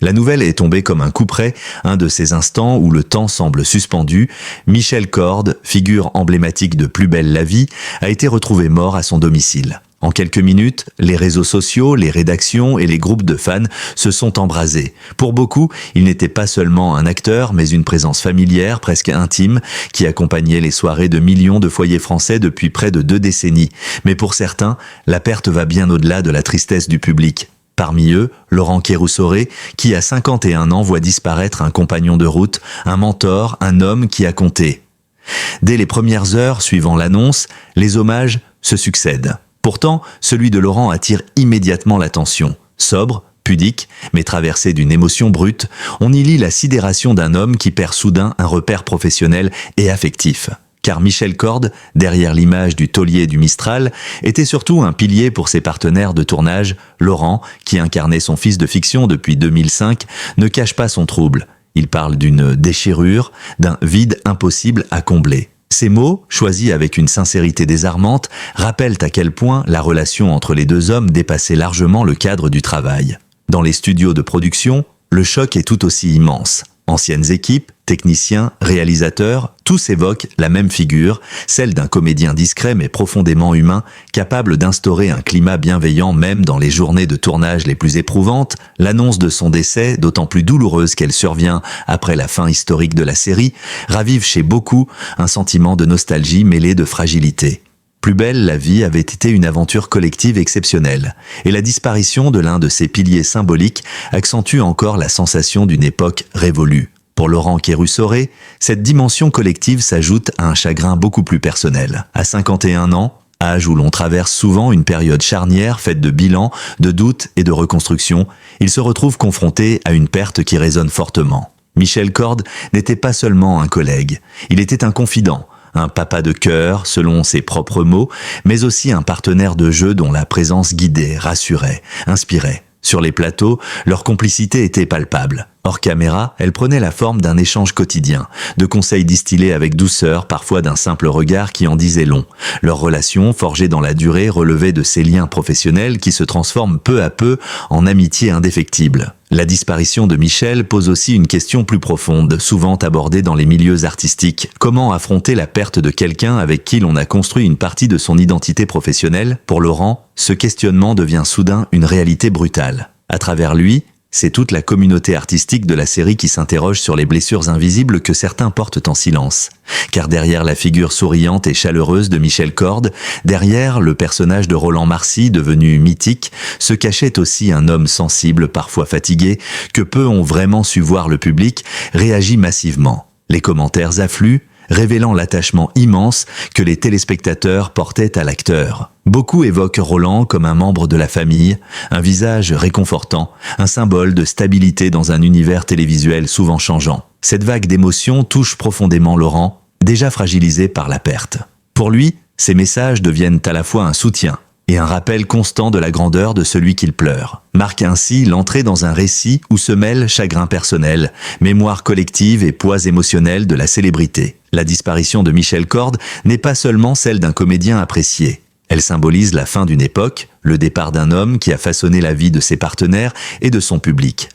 La nouvelle est tombée comme un coup près, un de ces instants où le temps semble suspendu. Michel Corde, figure emblématique de Plus belle la vie, a été retrouvé mort à son domicile. En quelques minutes, les réseaux sociaux, les rédactions et les groupes de fans se sont embrasés. Pour beaucoup, il n'était pas seulement un acteur, mais une présence familière, presque intime, qui accompagnait les soirées de millions de foyers français depuis près de 2 décennies. Mais pour certains, la perte va bien au-delà de la tristesse du public. Parmi eux, Laurent Kéroussoré, qui à 51 ans voit disparaître un compagnon de route, un mentor, un homme qui a compté. Dès les premières heures suivant l'annonce, les hommages se succèdent. Pourtant, celui de Laurent attire immédiatement l'attention. Sobre, pudique, mais traversé d'une émotion brute, on y lit la sidération d'un homme qui perd soudain un repère professionnel et affectif. Car Michel Corde, derrière l'image du taulier du Mistral, était surtout un pilier pour ses partenaires de tournage. Laurent, qui incarnait son fils de fiction depuis 2005, ne cache pas son trouble. Il parle d'une déchirure, d'un vide impossible à combler. Ces mots, choisis avec une sincérité désarmante, rappellent à quel point la relation entre les deux hommes dépassait largement le cadre du travail. Dans les studios de production, le choc est tout aussi immense. Anciennes équipes, techniciens, réalisateurs, tous évoquent la même figure, celle d'un comédien discret mais profondément humain, capable d'instaurer un climat bienveillant même dans les journées de tournage les plus éprouvantes. L'annonce de son décès, d'autant plus douloureuse qu'elle survient après la fin historique de la série, ravive chez beaucoup un sentiment de nostalgie mêlé de fragilité. Plus belle la vie avait été une aventure collective exceptionnelle, et la disparition de l'un de ses piliers symboliques accentue encore la sensation d'une époque révolue. Pour Laurent Kéroussoré, cette dimension collective s'ajoute à un chagrin beaucoup plus personnel. À 51 ans, âge où l'on traverse souvent une période charnière faite de bilans, de doutes et de reconstruction, il se retrouve confronté à une perte qui résonne fortement. Michel Corde n'était pas seulement un collègue, il était un confident, un papa de cœur, selon ses propres mots, mais aussi un partenaire de jeu dont la présence guidait, rassurait, inspirait. Sur les plateaux, leur complicité était palpable. Hors caméra, elle prenait la forme d'un échange quotidien, de conseils distillés avec douceur, parfois d'un simple regard qui en disait long. Leur relation, forgée dans la durée, relevait de ces liens professionnels qui se transforment peu à peu en amitié indéfectible. La disparition de Michel pose aussi une question plus profonde, souvent abordée dans les milieux artistiques. Comment affronter la perte de quelqu'un avec qui l'on a construit une partie de son identité professionnelle ? Pour Laurent, ce questionnement devient soudain une réalité brutale. À travers lui, c'est toute la communauté artistique de la série qui s'interroge sur les blessures invisibles que certains portent en silence. Car derrière la figure souriante et chaleureuse de Michel Corde, derrière le personnage de Roland Marcy devenu mythique, se cachait aussi un homme sensible, parfois fatigué, que peu ont vraiment su voir le public, réagit massivement. Les commentaires affluent, révélant l'attachement immense que les téléspectateurs portaient à l'acteur. Beaucoup évoquent Roland comme un membre de la famille, un visage réconfortant, un symbole de stabilité dans un univers télévisuel souvent changeant. Cette vague d'émotions touche profondément Laurent, déjà fragilisé par la perte. Pour lui, ces messages deviennent à la fois un soutien et un rappel constant de la grandeur de celui qu'il pleure. Marque ainsi l'entrée dans un récit où se mêlent chagrin personnel, mémoire collective et poids émotionnel de la célébrité. La disparition de Michel Corde n'est pas seulement celle d'un comédien apprécié. Elle symbolise la fin d'une époque, le départ d'un homme qui a façonné la vie de ses partenaires et de son public.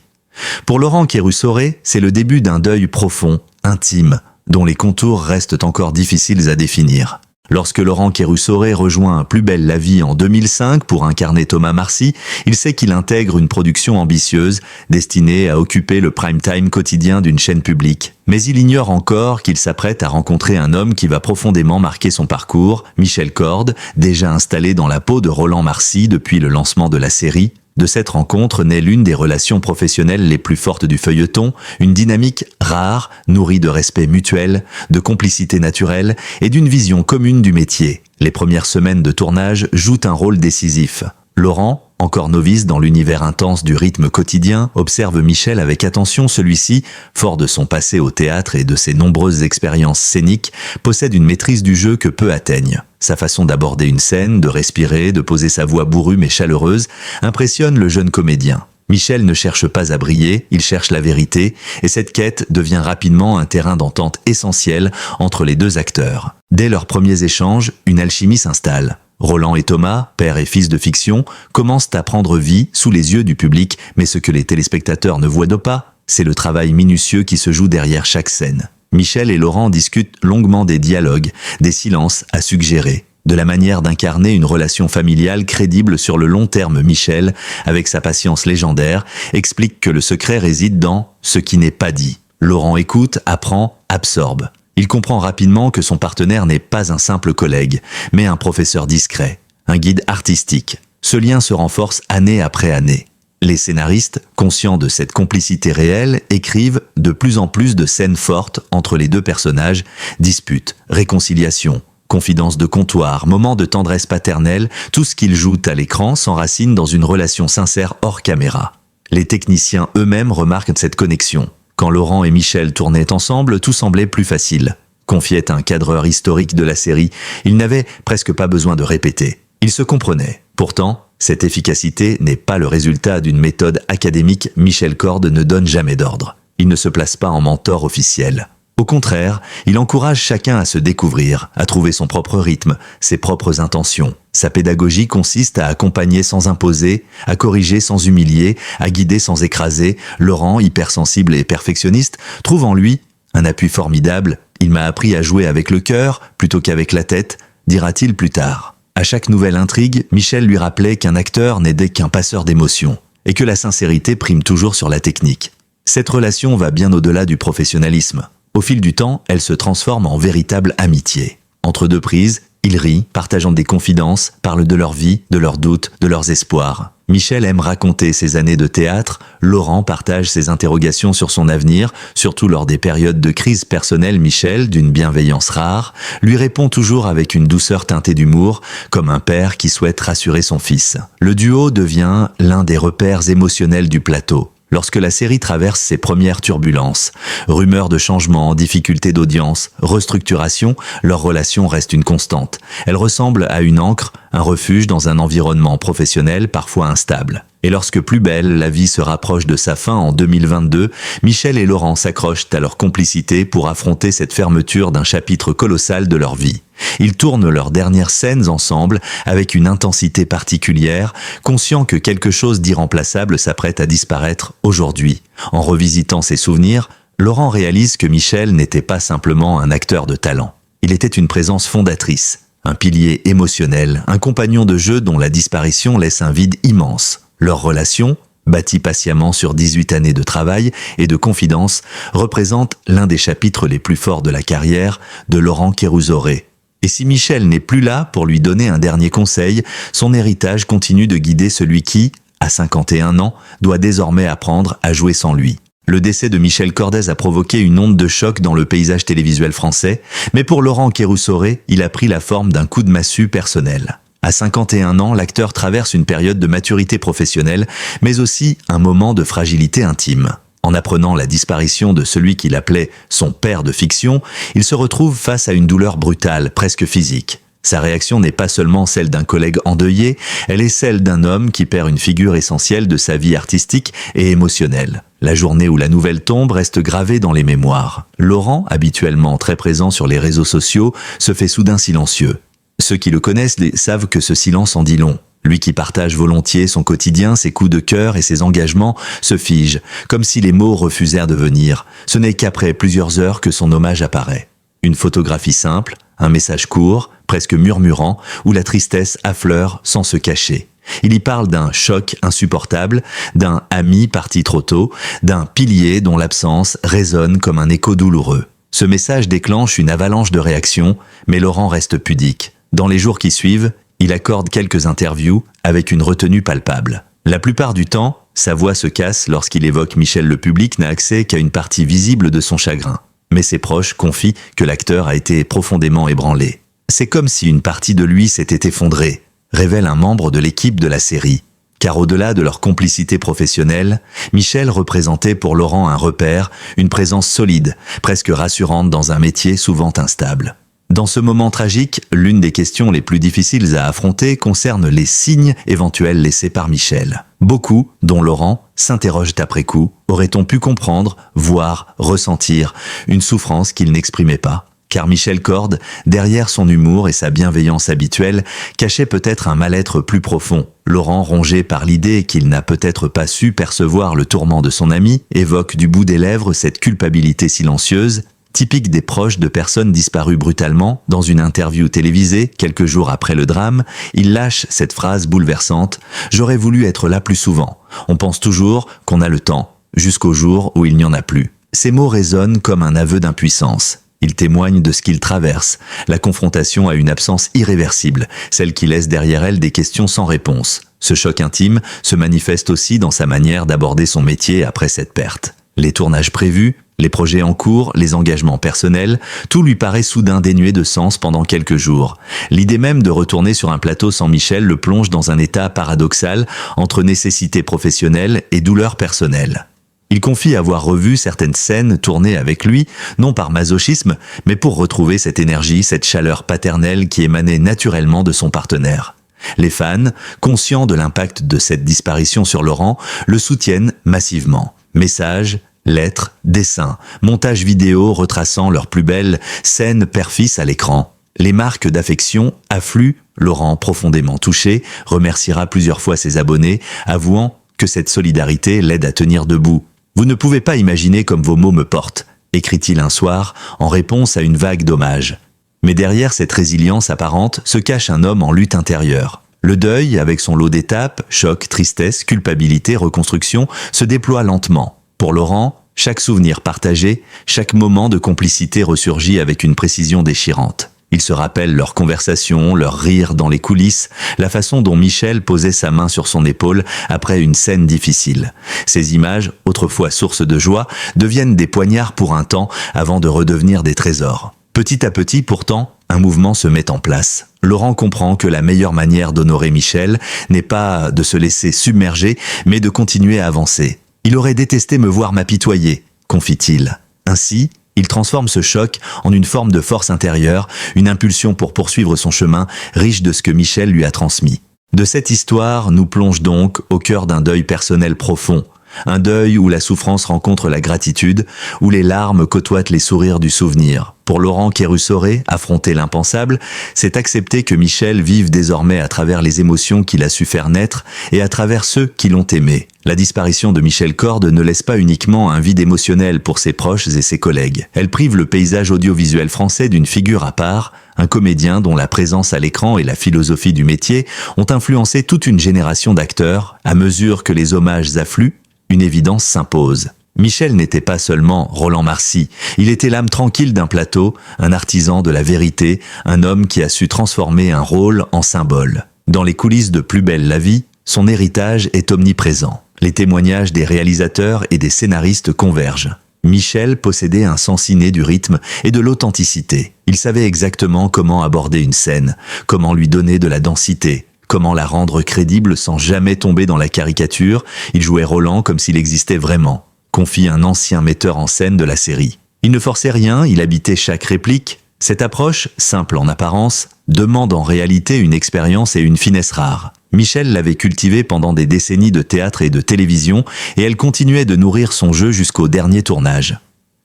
Pour Laurent Kéroussoré, c'est le début d'un deuil profond, intime, dont les contours restent encore difficiles à définir. Lorsque Laurent Kéroussoré rejoint Plus belle la vie en 2005 pour incarner Thomas Marcy, il sait qu'il intègre une production ambitieuse, destinée à occuper le prime time quotidien d'une chaîne publique. Mais il ignore encore qu'il s'apprête à rencontrer un homme qui va profondément marquer son parcours, Michel Corde, déjà installé dans la peau de Roland Marcy depuis le lancement de la série. De cette rencontre naît l'une des relations professionnelles les plus fortes du feuilleton, une dynamique rare, nourrie de respect mutuel, de complicité naturelle et d'une vision commune du métier. Les premières semaines de tournage jouent un rôle décisif. Laurent, encore novice dans l'univers intense du rythme quotidien, observe Michel avec attention. Celui-ci, fort de son passé au théâtre et de ses nombreuses expériences scéniques, possède une maîtrise du jeu que peu atteignent. Sa façon d'aborder une scène, de respirer, de poser sa voix bourrue mais chaleureuse, impressionne le jeune comédien. Michel ne cherche pas à briller, il cherche la vérité, et cette quête devient rapidement un terrain d'entente essentiel entre les deux acteurs. Dès leurs premiers échanges, une alchimie s'installe. Roland et Thomas, père et fils de fiction, commencent à prendre vie sous les yeux du public, mais ce que les téléspectateurs ne voient pas, c'est le travail minutieux qui se joue derrière chaque scène. Michel et Laurent discutent longuement des dialogues, des silences à suggérer, de la manière d'incarner une relation familiale crédible sur le long terme. Michel, avec sa patience légendaire, explique que le secret réside dans ce qui n'est pas dit. Laurent écoute, apprend, absorbe. Il comprend rapidement que son partenaire n'est pas un simple collègue, mais un professeur discret, un guide artistique. Ce lien se renforce année après année. Les scénaristes, conscients de cette complicité réelle, écrivent de plus en plus de scènes fortes entre les deux personnages, disputes, réconciliations, confidences de comptoir, moments de tendresse paternelle, tout ce qu'ils jouent à l'écran s'enracine dans une relation sincère hors caméra. Les techniciens eux-mêmes remarquent cette connexion. Quand Laurent et Michel tournaient ensemble, tout semblait plus facile. Confiait un cadreur historique de la série, ils n'avaient presque pas besoin de répéter. Ils se comprenaient. Pourtant, cette efficacité n'est pas le résultat d'une méthode académique. Michel Corde ne donne jamais d'ordre. Il ne se place pas en mentor officiel. Au contraire, il encourage chacun à se découvrir, à trouver son propre rythme, ses propres intentions. Sa pédagogie consiste à accompagner sans imposer, à corriger sans humilier, à guider sans écraser. Laurent, hypersensible et perfectionniste, trouve en lui un appui formidable. Il m'a appris à jouer avec le cœur plutôt qu'avec la tête, dira-t-il plus tard. À chaque nouvelle intrigue, Michel lui rappelait qu'un acteur n'est qu'un passeur d'émotions et que la sincérité prime toujours sur la technique. Cette relation va bien au-delà du professionnalisme. Au fil du temps, elle se transforme en véritable amitié. Entre deux prises, ils rient, partageant des confidences, parlent de leur vie, de leurs doutes, de leurs espoirs. Michel aime raconter ses années de théâtre, Laurent partage ses interrogations sur son avenir, surtout lors des périodes de crise personnelle. Michel, d'une bienveillance rare, lui répond toujours avec une douceur teintée d'humour, comme un père qui souhaite rassurer son fils. Le duo devient l'un des repères émotionnels du plateau. Lorsque la série traverse ses premières turbulences, rumeurs de changement, difficultés d'audience, restructuration, leur relation reste une constante. Elle ressemble à une ancre, un refuge dans un environnement professionnel parfois instable. Et lorsque Plus belle, la vie se rapproche de sa fin en 2022, Michel et Laurent s'accrochent à leur complicité pour affronter cette fermeture d'un chapitre colossal de leur vie. Ils tournent leurs dernières scènes ensemble avec une intensité particulière, conscients que quelque chose d'irremplaçable s'apprête à disparaître aujourd'hui. En revisitant ses souvenirs, Laurent réalise que Michel n'était pas simplement un acteur de talent. Il était une présence fondatrice, un pilier émotionnel, un compagnon de jeu dont la disparition laisse un vide immense. Leur relation, bâtie patiemment sur 18 années de travail et de confidence, représente l'un des chapitres les plus forts de la carrière de Laurent Kérusoré. Et si Michel n'est plus là pour lui donner un dernier conseil, son héritage continue de guider celui qui, à 51 ans, doit désormais apprendre à jouer sans lui. Le décès de Michel Cordez a provoqué une onde de choc dans le paysage télévisuel français, mais pour Laurent Kérusoré, il a pris la forme d'un coup de massue personnel. À 51 ans, l'acteur traverse une période de maturité professionnelle, mais aussi un moment de fragilité intime. En apprenant la disparition de celui qu'il appelait son père de fiction, il se retrouve face à une douleur brutale, presque physique. Sa réaction n'est pas seulement celle d'un collègue endeuillé, elle est celle d'un homme qui perd une figure essentielle de sa vie artistique et émotionnelle. La journée où la nouvelle tombe reste gravée dans les mémoires. Laurent, habituellement très présent sur les réseaux sociaux, se fait soudain silencieux. Ceux qui le connaissent savent que ce silence en dit long. Lui qui partage volontiers son quotidien, ses coups de cœur et ses engagements, se fige, comme si les mots refusèrent de venir. Ce n'est qu'après plusieurs heures que son hommage apparaît. Une photographie simple, un message court, presque murmurant, où la tristesse affleure sans se cacher. Il y parle d'un choc insupportable, d'un ami parti trop tôt, d'un pilier dont l'absence résonne comme un écho douloureux. Ce message déclenche une avalanche de réactions, mais Laurent reste pudique. Dans les jours qui suivent, il accorde quelques interviews avec une retenue palpable. La plupart du temps, sa voix se casse lorsqu'il évoque Michel. Le public n'a accès qu'à une partie visible de son chagrin. Mais ses proches confient que l'acteur a été profondément ébranlé. C'est comme si une partie de lui s'était effondrée, révèle un membre de l'équipe de la série. Car au-delà de leur complicité professionnelle, Michel représentait pour Laurent un repère, une présence solide, presque rassurante dans un métier souvent instable. Dans ce moment tragique, l'une des questions les plus difficiles à affronter concerne les signes éventuels laissés par Michel. Beaucoup, dont Laurent, s'interrogent après coup, aurait-on pu comprendre, voir, ressentir une souffrance qu'il n'exprimait pas ? Car Michel Corde, derrière son humour et sa bienveillance habituelle, cachait peut-être un mal-être plus profond. Laurent, rongé par l'idée qu'il n'a peut-être pas su percevoir le tourment de son ami, évoque du bout des lèvres cette culpabilité silencieuse, typique des proches de personnes disparues brutalement. Dans une interview télévisée, quelques jours après le drame, il lâche cette phrase bouleversante « J'aurais voulu être là plus souvent. On pense toujours qu'on a le temps, jusqu'au jour où il n'y en a plus. » Ces mots résonnent comme un aveu d'impuissance. Il témoigne de ce qu'il traverse, la confrontation à une absence irréversible, celle qui laisse derrière elle des questions sans réponse. Ce choc intime se manifeste aussi dans sa manière d'aborder son métier après cette perte. Les tournages prévus, les projets en cours, les engagements personnels, tout lui paraît soudain dénué de sens pendant quelques jours. L'idée même de retourner sur un plateau sans Michel le plonge dans un état paradoxal entre nécessité professionnelle et douleur personnelle. Il confie avoir revu certaines scènes tournées avec lui, non par masochisme, mais pour retrouver cette énergie, cette chaleur paternelle qui émanait naturellement de son partenaire. Les fans, conscients de l'impact de cette disparition sur Laurent, le soutiennent massivement. Messages, lettres, dessins, montages vidéo retraçant leurs plus belles scènes père-fils à l'écran. Les marques d'affection affluent. Laurent, profondément touché, remerciera plusieurs fois ses abonnés, avouant que cette solidarité l'aide à tenir debout. « Vous ne pouvez pas imaginer comme vos mots me portent », écrit-il un soir en réponse à une vague d'hommages. Mais derrière cette résilience apparente se cache un homme en lutte intérieure. Le deuil, avec son lot d'étapes, choc, tristesse, culpabilité, reconstruction, se déploie lentement. Pour Laurent, chaque souvenir partagé, chaque moment de complicité ressurgit avec une précision déchirante. Il se rappelle leurs conversations, leurs rires dans les coulisses, la façon dont Michel posait sa main sur son épaule après une scène difficile. Ces images, autrefois source de joie, deviennent des poignards pour un temps avant de redevenir des trésors. Petit à petit, pourtant, un mouvement se met en place. Laurent comprend que la meilleure manière d'honorer Michel n'est pas de se laisser submerger, mais de continuer à avancer. « Il aurait détesté me voir m'apitoyer », confie-t-il. Ainsi, il transforme ce choc en une forme de force intérieure, une impulsion pour poursuivre son chemin, riche de ce que Michel lui a transmis. De cette histoire nous plonge donc au cœur d'un deuil personnel profond. Un deuil où la souffrance rencontre la gratitude, où les larmes côtoient les sourires du souvenir. Pour Laurent Kérusoré, affronter l'impensable, c'est accepter que Michel vive désormais à travers les émotions qu'il a su faire naître et à travers ceux qui l'ont aimé. La disparition de Michel Corde ne laisse pas uniquement un vide émotionnel pour ses proches et ses collègues. Elle prive le paysage audiovisuel français d'une figure à part, un comédien dont la présence à l'écran et la philosophie du métier ont influencé toute une génération d'acteurs. À mesure que les hommages affluent, une évidence s'impose. Michel n'était pas seulement Roland Marcy, il était l'âme tranquille d'un plateau, un artisan de la vérité, un homme qui a su transformer un rôle en symbole. Dans les coulisses de Plus belle la vie, son héritage est omniprésent. Les témoignages des réalisateurs et des scénaristes convergent. Michel possédait un sens inné du rythme et de l'authenticité. Il savait exactement comment aborder une scène, comment lui donner de la densité, comment la rendre crédible sans jamais tomber dans la caricature. Il jouait Roland comme s'il existait vraiment, confie un ancien metteur en scène de la série. Il ne forçait rien, il habitait chaque réplique. Cette approche, simple en apparence, demande en réalité une expérience et une finesse rares. Michel l'avait cultivée pendant des décennies de théâtre et de télévision, et elle continuait de nourrir son jeu jusqu'au dernier tournage.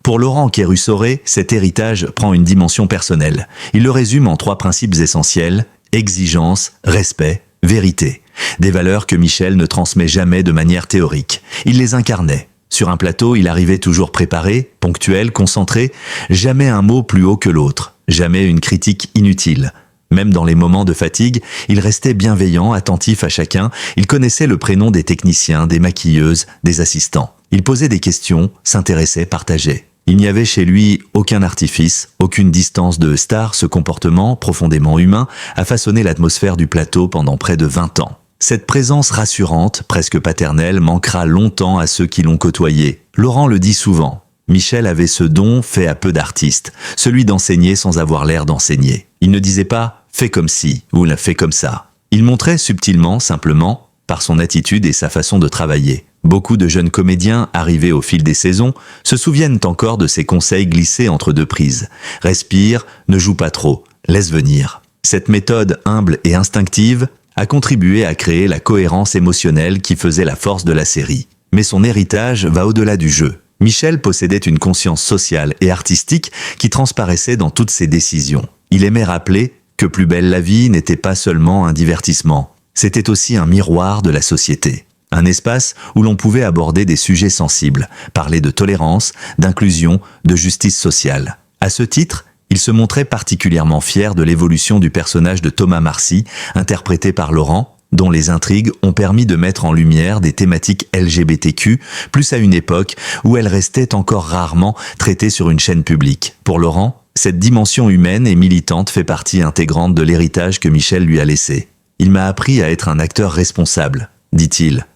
Pour Laurent Kérusoré, cet héritage prend une dimension personnelle. Il le résume en 3 principes essentiels: exigence, respect, vérité. Des valeurs que Michel ne transmet jamais de manière théorique. Il les incarnait. Sur un plateau, il arrivait toujours préparé, ponctuel, concentré, jamais un mot plus haut que l'autre, jamais une critique inutile. Même dans les moments de fatigue, il restait bienveillant, attentif à chacun. Il connaissait le prénom des techniciens, des maquilleuses, des assistants. Il posait des questions, s'intéressait, partageait. Il n'y avait chez lui aucun artifice, aucune distance de star. Ce comportement profondément humain a façonné l'atmosphère du plateau pendant près de 20 ans. Cette présence rassurante, presque paternelle, manquera longtemps à ceux qui l'ont côtoyé. Laurent le dit souvent. Michel avait ce don fait à peu d'artistes, celui d'enseigner sans avoir l'air d'enseigner. Il ne disait pas « fais comme ci » ou « fais comme ça ». Il montrait subtilement, simplement, par son attitude et sa façon de travailler. Beaucoup de jeunes comédiens, arrivés au fil des saisons, se souviennent encore de ces conseils glissés entre 2 prises. Respire, ne joue pas trop, laisse venir. Cette méthode humble et instinctive a contribué à créer la cohérence émotionnelle qui faisait la force de la série. Mais son héritage va au-delà du jeu. Michel possédait une conscience sociale et artistique qui transparaissait dans toutes ses décisions. Il aimait rappeler que Plus belle la vie n'était pas seulement un divertissement, c'était aussi un miroir de la société. Un espace où l'on pouvait aborder des sujets sensibles, parler de tolérance, d'inclusion, de justice sociale. À ce titre, il se montrait particulièrement fier de l'évolution du personnage de Thomas Marcy, interprété par Laurent, dont les intrigues ont permis de mettre en lumière des thématiques LGBTQ, plus à une époque où elles restaient encore rarement traitées sur une chaîne publique. Pour Laurent, cette dimension humaine et militante fait partie intégrante de l'héritage que Michel lui a laissé. « Il m'a appris à être un acteur responsable », dit-il.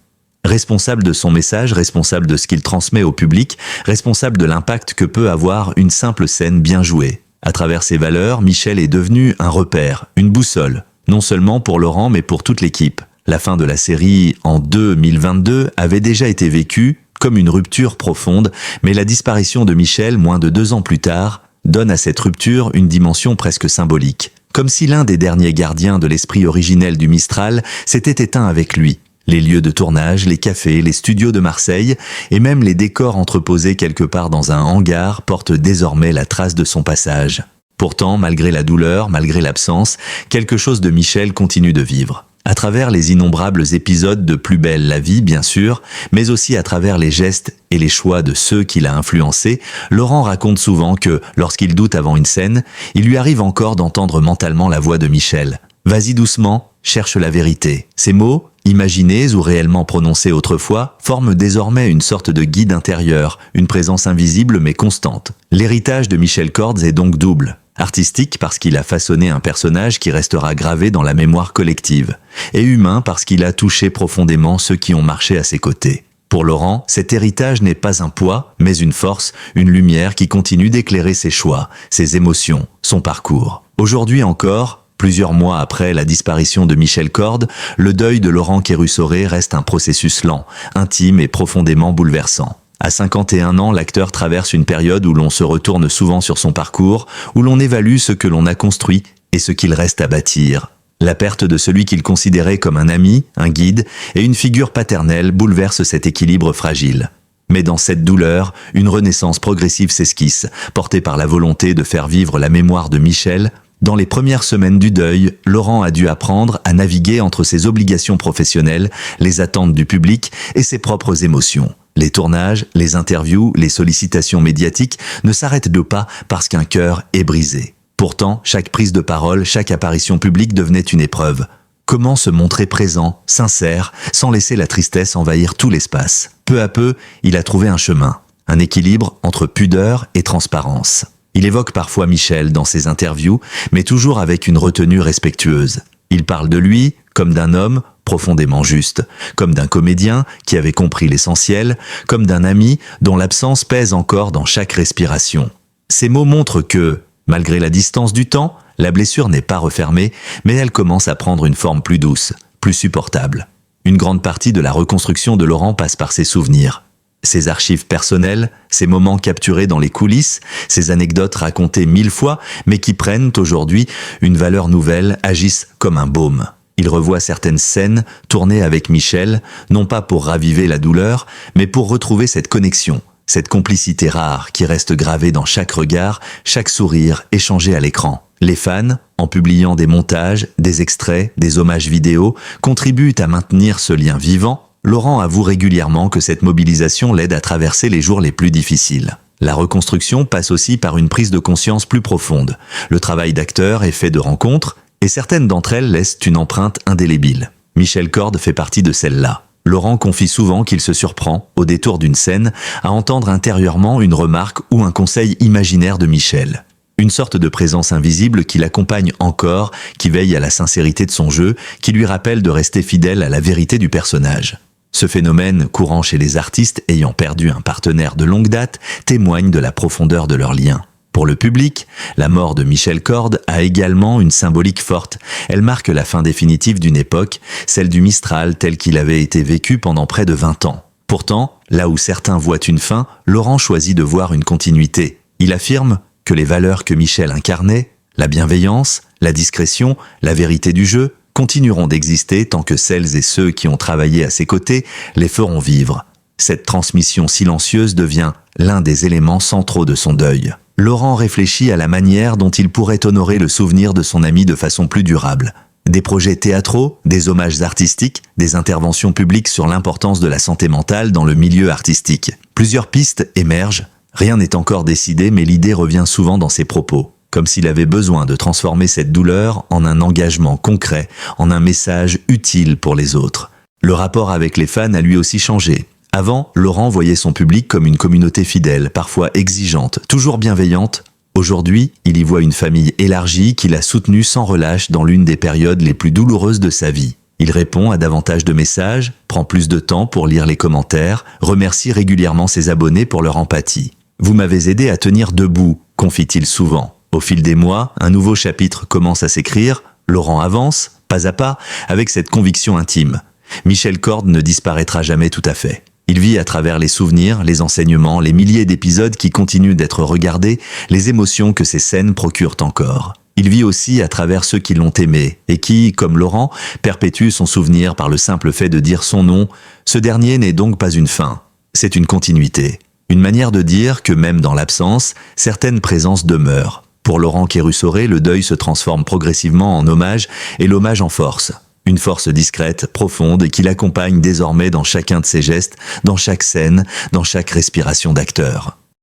Responsable de son message, responsable de ce qu'il transmet au public, responsable de l'impact que peut avoir une simple scène bien jouée. À travers ses valeurs, Michel est devenu un repère, une boussole, non seulement pour Laurent mais pour toute l'équipe. La fin de la série en 2022 avait déjà été vécue comme une rupture profonde, mais la disparition de Michel, moins de 2 ans plus tard, donne à cette rupture une dimension presque symbolique. Comme si l'un des derniers gardiens de l'esprit originel du Mistral s'était éteint avec lui. Les lieux de tournage, les cafés, les studios de Marseille et même les décors entreposés quelque part dans un hangar portent désormais la trace de son passage. Pourtant, malgré la douleur, malgré l'absence, quelque chose de Michel continue de vivre. À travers les innombrables épisodes de Plus belle la vie, bien sûr, mais aussi à travers les gestes et les choix de ceux qui l'a influencé, Laurent raconte souvent que, lorsqu'il doute avant une scène, il lui arrive encore d'entendre mentalement la voix de Michel. « Vas-y doucement, cherche la vérité ». Ces mots, imaginés ou réellement prononcés autrefois, forment désormais une sorte de guide intérieur, une présence invisible mais constante. L'héritage de Michel Cordes est donc double. Artistique parce qu'il a façonné un personnage qui restera gravé dans la mémoire collective, et humain parce qu'il a touché profondément ceux qui ont marché à ses côtés. Pour Laurent, cet héritage n'est pas un poids, mais une force, une lumière qui continue d'éclairer ses choix, ses émotions, son parcours. Aujourd'hui encore, plusieurs mois après la disparition de Michel Cordes, le deuil de Laurent Kérussoré reste un processus lent, intime et profondément bouleversant. À 51 ans, l'acteur traverse une période où l'on se retourne souvent sur son parcours, où l'on évalue ce que l'on a construit et ce qu'il reste à bâtir. La perte de celui qu'il considérait comme un ami, un guide et une figure paternelle bouleverse cet équilibre fragile. Mais dans cette douleur, une renaissance progressive s'esquisse, portée par la volonté de faire vivre la mémoire de Michel. Dans les premières semaines du deuil, Laurent a dû apprendre à naviguer entre ses obligations professionnelles, les attentes du public et ses propres émotions. Les tournages, les interviews, les sollicitations médiatiques ne s'arrêtent de pas parce qu'un cœur est brisé. Pourtant, chaque prise de parole, chaque apparition publique devenait une épreuve. Comment se montrer présent, sincère, sans laisser la tristesse envahir tout l'espace? Peu à peu, il a trouvé un chemin, un équilibre entre pudeur et transparence. Il évoque parfois Michel dans ses interviews, mais toujours avec une retenue respectueuse. Il parle de lui comme d'un homme profondément juste, comme d'un comédien qui avait compris l'essentiel, comme d'un ami dont l'absence pèse encore dans chaque respiration. Ces mots montrent que, malgré la distance du temps, la blessure n'est pas refermée, mais elle commence à prendre une forme plus douce, plus supportable. Une grande partie de la reconstruction de Laurent passe par ses souvenirs. Ses archives personnelles, ses moments capturés dans les coulisses, ses anecdotes racontées 1000 fois, mais qui prennent aujourd'hui une valeur nouvelle, agissent comme un baume. Il revoit certaines scènes tournées avec Michel, non pas pour raviver la douleur, mais pour retrouver cette connexion, cette complicité rare qui reste gravée dans chaque regard, chaque sourire échangé à l'écran. Les fans, en publiant des montages, des extraits, des hommages vidéo, contribuent à maintenir ce lien vivant. Laurent avoue régulièrement que cette mobilisation l'aide à traverser les jours les plus difficiles. La reconstruction passe aussi par une prise de conscience plus profonde. Le travail d'acteur est fait de rencontres, et certaines d'entre elles laissent une empreinte indélébile. Michel Cordes fait partie de celle-là. Laurent confie souvent qu'il se surprend, au détour d'une scène, à entendre intérieurement une remarque ou un conseil imaginaire de Michel. Une sorte de présence invisible qui l'accompagne encore, qui veille à la sincérité de son jeu, qui lui rappelle de rester fidèle à la vérité du personnage. Ce phénomène, courant chez les artistes ayant perdu un partenaire de longue date, témoigne de la profondeur de leur lien. Pour le public, la mort de Michel Cordes a également une symbolique forte. Elle marque la fin définitive d'une époque, celle du Mistral tel qu'il avait été vécu pendant près de 20 ans. Pourtant, là où certains voient une fin, Laurent choisit de voir une continuité. Il affirme que les valeurs que Michel incarnait, la bienveillance, la discrétion, la vérité du jeu, continueront d'exister tant que celles et ceux qui ont travaillé à ses côtés les feront vivre. Cette transmission silencieuse devient l'un des éléments centraux de son deuil. Laurent réfléchit à la manière dont il pourrait honorer le souvenir de son ami de façon plus durable. Des projets théâtraux, des hommages artistiques, des interventions publiques sur l'importance de la santé mentale dans le milieu artistique. Plusieurs pistes émergent. Rien n'est encore décidé, mais l'idée revient souvent dans ses propos, comme s'il avait besoin de transformer cette douleur en un engagement concret, en un message utile pour les autres. Le rapport avec les fans a lui aussi changé. Avant, Laurent voyait son public comme une communauté fidèle, parfois exigeante, toujours bienveillante. Aujourd'hui, il y voit une famille élargie qui l'a soutenu sans relâche dans l'une des périodes les plus douloureuses de sa vie. Il répond à davantage de messages, prend plus de temps pour lire les commentaires, remercie régulièrement ses abonnés pour leur empathie. « Vous m'avez aidé à tenir debout », confie-t-il souvent. Au fil des mois, un nouveau chapitre commence à s'écrire. Laurent avance, pas à pas, avec cette conviction intime. Michel Corde ne disparaîtra jamais tout à fait. Il vit à travers les souvenirs, les enseignements, les milliers d'épisodes qui continuent d'être regardés, les émotions que ces scènes procurent encore. Il vit aussi à travers ceux qui l'ont aimé et qui, comme Laurent, perpétuent son souvenir par le simple fait de dire son nom. Ce dernier n'est donc pas une fin, c'est une continuité. Une manière de dire que même dans l'absence, certaines présences demeurent. Pour Laurent Kérussoré, le deuil se transforme progressivement en hommage et l'hommage en force. Une force discrète, profonde et qui l'accompagne désormais dans chacun de ses gestes, dans chaque scène, dans chaque respiration d'acteur.